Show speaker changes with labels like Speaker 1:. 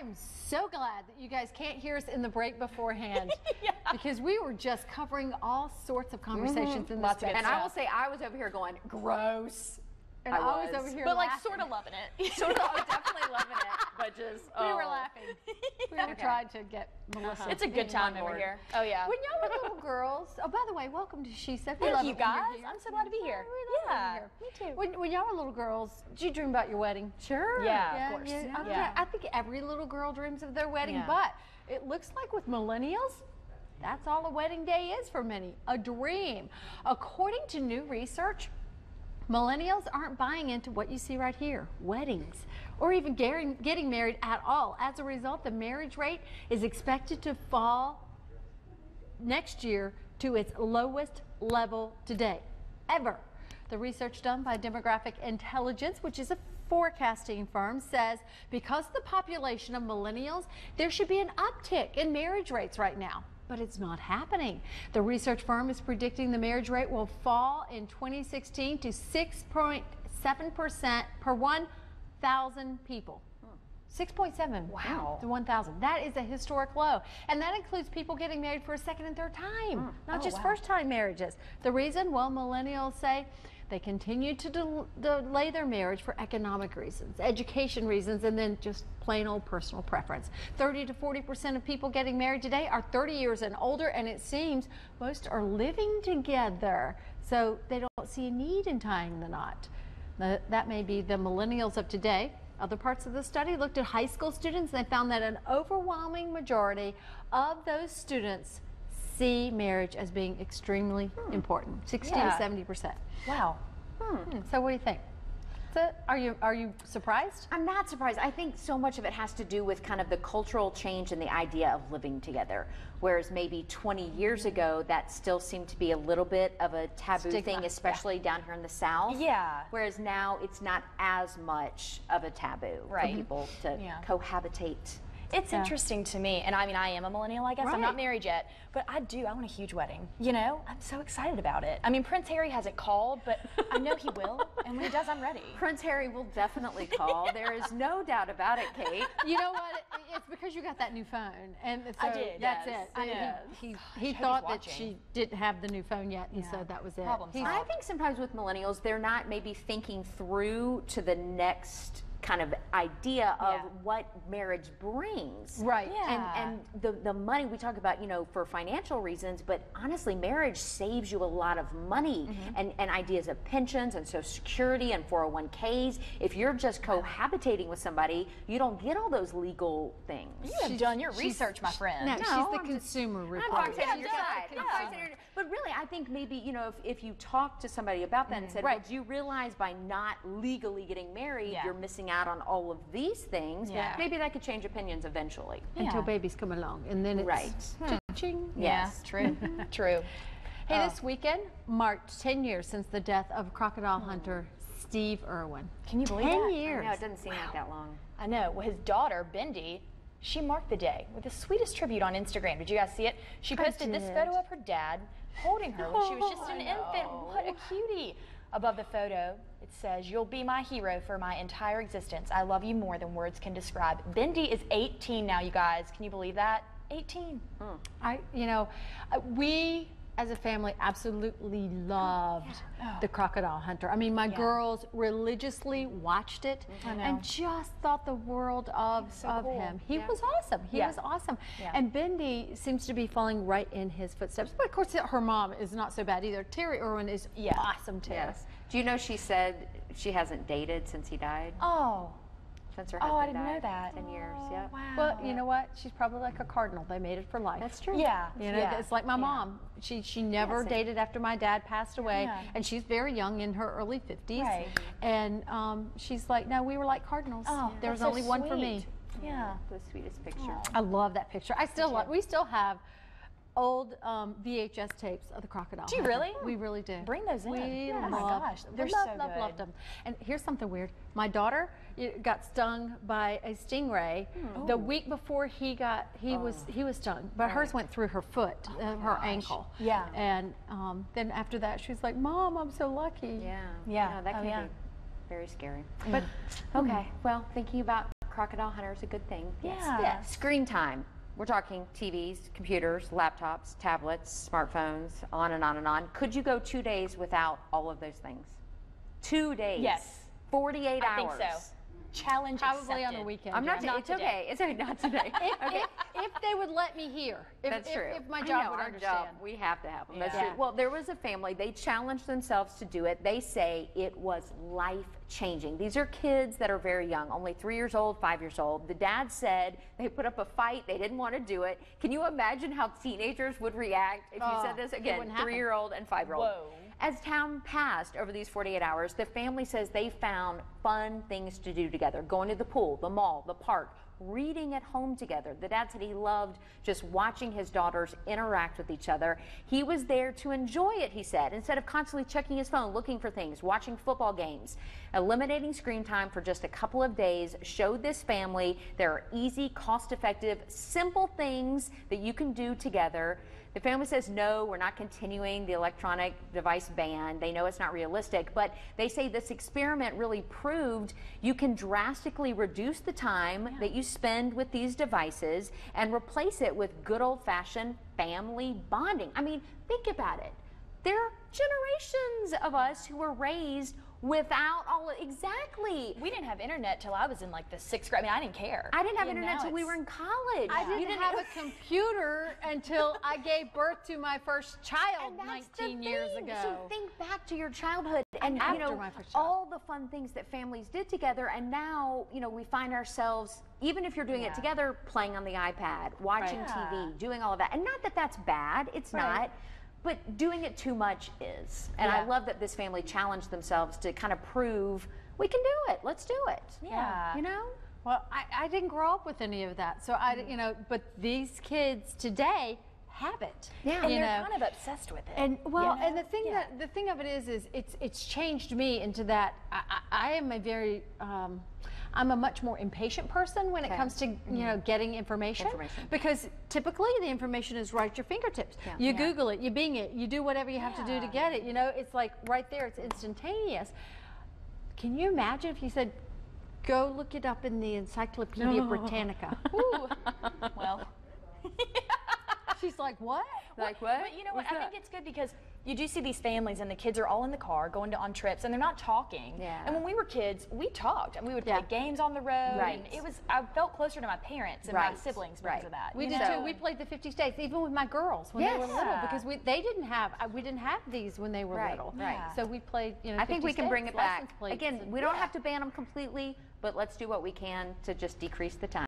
Speaker 1: am so glad that you guys can't hear us in the break beforehand because we were just covering all sorts of conversations in this space.
Speaker 2: And I will say, I was over here going, gross.
Speaker 1: And I was over here
Speaker 3: but
Speaker 1: laughing.
Speaker 3: like sort of loving it.
Speaker 2: Sort of, definitely loving it, but just,
Speaker 1: We were laughing. We were trying to get Melissa.
Speaker 3: It's a good time over here. Oh, yeah.
Speaker 1: When y'all were little girls, oh, by the way, welcome to She Said.
Speaker 3: Thank you, guys. I'm so glad to be here. Yeah, me too.
Speaker 1: When y'all were little girls, did you dream about your wedding?
Speaker 2: Sure.
Speaker 3: Yeah, of course.
Speaker 1: Yeah. I think every little girl dreams of their wedding, but it looks like with millennials, that's all a wedding day is for many, a dream. According to new research, millennials aren't buying into what you see right here, weddings, or even getting married at all. As a result, the marriage rate is expected to fall next year to its lowest level to date, ever. The research done by Demographic Intelligence, which is a forecasting firm, says because of the population of millennials, there should be an uptick in marriage rates right now. But it's not happening. The research firm is predicting the marriage rate will fall in 2016 to 6.7% per 1,000 people. 6.7
Speaker 3: Wow.
Speaker 1: to 1,000. That is a historic low. And that includes people getting married for a second and third time, not just first-time marriages. The reason? Well, millennials say they continue to delay their marriage for economic reasons, education reasons, and then just plain old personal preference. 30 to 40% of people getting married today are 30 years and older, and it seems most are living together, so they don't see a need in tying the knot. That may be the millennials of today. Other parts of the study looked at high school students, and they found that an overwhelming majority of those students see marriage as being extremely important, 60 to 70%.
Speaker 3: Wow.
Speaker 1: So what do you think? Are you surprised?
Speaker 2: I'm not surprised. I think so much of it has to do with kind of the cultural change and the idea of living together. Whereas maybe 20 years ago, that still seemed to be a little bit of a taboo thing, especially down here in the South.
Speaker 3: Yeah.
Speaker 2: Whereas now it's not as much of a taboo for people to cohabitate.
Speaker 3: It's interesting to me, and I mean, I am a millennial, I guess. I'm not married yet, but I want a huge wedding. You know, I'm so excited about it. I mean, Prince Harry hasn't called, but I know he will, and when he does, I'm ready.
Speaker 2: Prince Harry will definitely call. There is no doubt about it, Kate.
Speaker 1: You know what? It's because you got that new phone, and so
Speaker 3: I did.
Speaker 1: That's it.
Speaker 3: I know.
Speaker 1: He thought that she didn't have the new phone yet, and so that was it.
Speaker 2: I think sometimes with millennials, they're not maybe thinking through to the next kind of idea of what marriage brings.
Speaker 1: Right.
Speaker 2: And the money we talk about, you know, for financial reasons, but honestly, marriage saves you a lot of money and ideas of pensions and Social Security and 401ks. If you're just cohabitating with somebody, you don't get all those legal things.
Speaker 3: You have done your research, my friend.
Speaker 1: No, she's the consumer reporter.
Speaker 2: I'm FOX8 on your side. But really, I think maybe, you know, if you talk to somebody about that and said, well, do you realize by not legally getting married, you're missing out on all of these things? Maybe that could change opinions eventually.
Speaker 1: Until babies come along, and then it's ching.
Speaker 3: Yes, true. True.
Speaker 1: Hey, this weekend marked 10 years since the death of crocodile hunter Steve Irwin.
Speaker 3: Can you believe
Speaker 1: 10
Speaker 3: that?
Speaker 1: years.
Speaker 2: I know, it doesn't seem like that long.
Speaker 3: I know. Well, his daughter, Bindi, she marked the day with the sweetest tribute on Instagram. Did you guys see it? She posted this photo of her dad holding her when she was just an infant. What a cutie. Above the photo, it says, "You'll be my hero for my entire existence. I love you more than words can describe." Bindi is 18 now, you guys. Can you believe that? 18.
Speaker 1: We as a family absolutely loved the crocodile hunter. I mean, my girls religiously watched it and just thought the world of him. He was awesome. He was awesome. And Bindi seems to be following right in his footsteps. But of course, her mom is not so bad either. Terry Irwin is awesome too.
Speaker 2: Yes. Do you know she said she hasn't dated since he died?
Speaker 3: Oh.
Speaker 2: Since her husband
Speaker 3: I didn't
Speaker 2: died.
Speaker 3: know that.
Speaker 2: 10 years, yeah.
Speaker 3: Wow.
Speaker 1: Well, you know what? She's probably like a cardinal. They made it for life.
Speaker 2: That's true.
Speaker 3: Yeah.
Speaker 1: You know, it's like my mom. She never dated after my dad passed away, and she's very young, in her early 50s.
Speaker 3: Right.
Speaker 1: And she's like, no, we were like cardinals.
Speaker 3: Oh,
Speaker 1: there was
Speaker 3: that's so
Speaker 1: only one for me.
Speaker 3: sweet. Yeah.
Speaker 2: The sweetest picture.
Speaker 1: I love that picture. We still have old VHS tapes of the crocodile.
Speaker 3: Do you
Speaker 1: hunter.
Speaker 3: really?
Speaker 1: We really do.
Speaker 3: Bring those in.
Speaker 1: We
Speaker 3: Oh my gosh, they're so good.
Speaker 1: loved them. And here's something weird. My daughter got stung by a stingray the week before he was stung, but hers went through her foot, her ankle.
Speaker 3: Yeah.
Speaker 1: And then after that, she's like, "Mom, I'm so lucky."
Speaker 2: Yeah. No, that can be very scary. But okay, well, thinking about crocodile hunter is a good thing. Yes.
Speaker 3: Yeah.
Speaker 2: Screen time. We're talking TVs, computers, laptops, tablets, smartphones, on and on and on. Could you go 2 days without all of those things? 2 days.
Speaker 3: Yes.
Speaker 2: 48 hours.
Speaker 3: I think so. Challenge
Speaker 1: Probably
Speaker 3: accepted.
Speaker 1: on the weekend.
Speaker 2: I'm not.
Speaker 1: yeah.
Speaker 2: It's okay. It's okay. Not today. Okay.
Speaker 1: If they would let me here.
Speaker 2: That's true.
Speaker 1: If my
Speaker 2: I
Speaker 1: job
Speaker 2: know,
Speaker 1: would
Speaker 2: our
Speaker 1: understand.
Speaker 2: job, we have to have them. That's
Speaker 3: Yeah.
Speaker 2: true. Well, there was a family. They challenged themselves to do it. They say it was life changing. These are kids that are very young, only 3 years old, 5 years old. The dad said they put up a fight. They didn't want to do it. Can you imagine how teenagers would react if you said this? Again,
Speaker 1: wouldn't happen.
Speaker 2: 3-year-old and 5-year-old.
Speaker 3: Whoa.
Speaker 2: As time passed over these 48 hours, the family says they found fun things to do together, going to the pool, the mall, the park, reading at home together. The dad said he loved just watching his daughters interact with each other. He was there to enjoy it, he said, instead of constantly checking his phone, looking for things, watching football games. Eliminating screen time for just a couple of days showed this family there are easy, cost-effective, simple things that you can do together. The family says, no, we're not continuing the electronic device ban. They know it's not realistic, but they say this experiment really proved you can drastically reduce the time that you spend with these devices and replace it with good old-fashioned family bonding. I mean, think about it. There are generations of us who were raised without exactly.
Speaker 3: We didn't have internet till I was in like the 6th grade. I mean, I didn't care.
Speaker 2: I didn't have
Speaker 3: And
Speaker 2: internet
Speaker 3: now
Speaker 2: till we
Speaker 3: it's-
Speaker 2: were in college.
Speaker 1: I didn't have a computer until I gave birth to my first child
Speaker 2: And that's
Speaker 1: 19
Speaker 2: the
Speaker 1: years
Speaker 2: thing.
Speaker 1: ago.
Speaker 2: So think back to your childhood and
Speaker 1: After
Speaker 2: you know
Speaker 1: my first child.
Speaker 2: all the fun things that families did together, and now we find ourselves, even if you're doing it together, playing on the iPad, watching TV, doing all of that. And not that that's bad, it's not. But doing it too much is. And I love that this family challenged themselves to kind of prove we can do it. Let's do it.
Speaker 3: Yeah.
Speaker 2: You know?
Speaker 1: Well, I didn't grow up with any of that, so but these kids today have it.
Speaker 2: Yeah.
Speaker 3: And
Speaker 1: you
Speaker 3: they're
Speaker 1: know.
Speaker 3: kind of obsessed with it.
Speaker 1: And well,
Speaker 3: you
Speaker 1: and
Speaker 3: know?
Speaker 1: the thing of it is it's changed me into that I am a very I'm a much more impatient person when it comes to getting information, because typically the information is right at your fingertips.
Speaker 2: Yeah.
Speaker 1: You Google it, you Bing it, you do whatever you have to do to get it. It's like right there, it's instantaneous. Can you imagine if you said, go look it up in the Encyclopedia Britannica?
Speaker 3: Ooh. Well.
Speaker 1: She's like, what?
Speaker 2: Like what?
Speaker 3: But you know what? I think it's good because you do see these families and the kids are all in the car going on trips and they're not talking.
Speaker 2: Yeah.
Speaker 3: And when we were kids, we talked and we would play games on the road.
Speaker 2: Right.
Speaker 3: And I felt closer to my parents and my siblings because of that.
Speaker 1: We
Speaker 3: you
Speaker 1: did
Speaker 3: know?
Speaker 1: too. We played the 50 states, even with my girls when they were little, because we didn't have these when they were little.
Speaker 2: Right.
Speaker 1: So we played,
Speaker 2: I think
Speaker 1: 50
Speaker 2: we can bring
Speaker 1: states,
Speaker 2: it back.
Speaker 1: license plates
Speaker 2: Again,
Speaker 1: and-
Speaker 2: we don't have to ban them completely, but let's do what we can to just decrease the time.